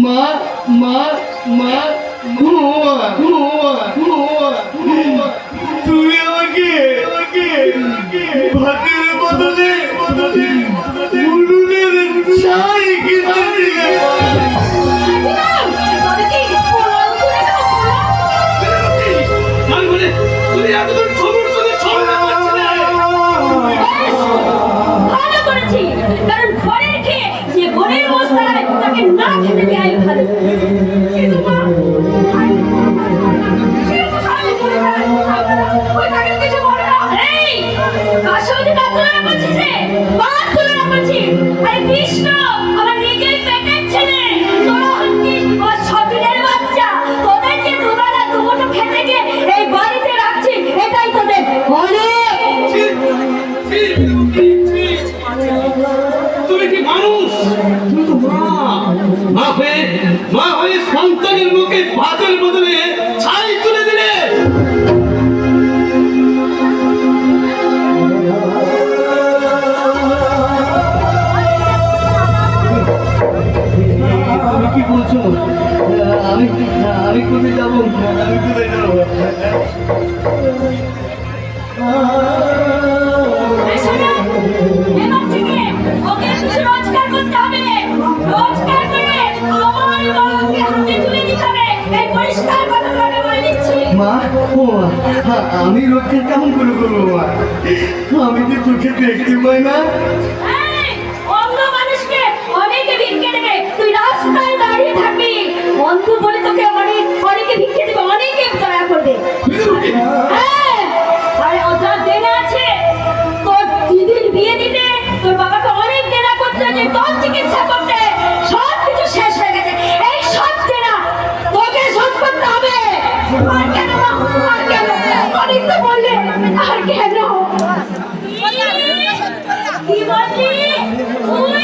মা মা মা তুমি আমাকে ভাতের বদলে উনুনের ছাই কিনে দিলে। কারণ ঘরের খেয়ে যে বোনের বস্তায় তাকে না খেতে দেয় ভালো, কিন্তু মা মা হয়ে সন্তানের মুখে ভাতের বদলে ছাই তুলে দিলে। তুমি কি বলছো? আমি কোথায় যাবো? আমি কোথায় যাবো? রোজগার করতে হবে, রোজগার করে আমার মাকে হাতে তুলে দিতে হবে। এই পরিষ্কার কথা বলে বলে দিচ্ছি। মা ও আমি রোজগার কেমন করে করবো মা? আমি যে চোখে দেখতে পাই না। অন্ধ মানুষকে অনেকে ভিক্ষে দেবে, তুই রাস্তায় দাঁড়িয়ে থাকবি, অন্ধ বলে তোকে অনেকে ভিক্ষে দেবে, অনেকে দয়া করবে। আরে যা দেনা আছে, তোর দিদির বিয়ে দিতে, তোর বাবাকে অনেক দেনা করতে আছে, তোর চিকিৎসা করতে, সব কিছু শেষ হয়ে গেছে। এই সব দেনা তোকে শোধ করতে হবে। আর কেন মা, আর কেন? অনেক তো বললে, আর কেন? কি বললি? তুই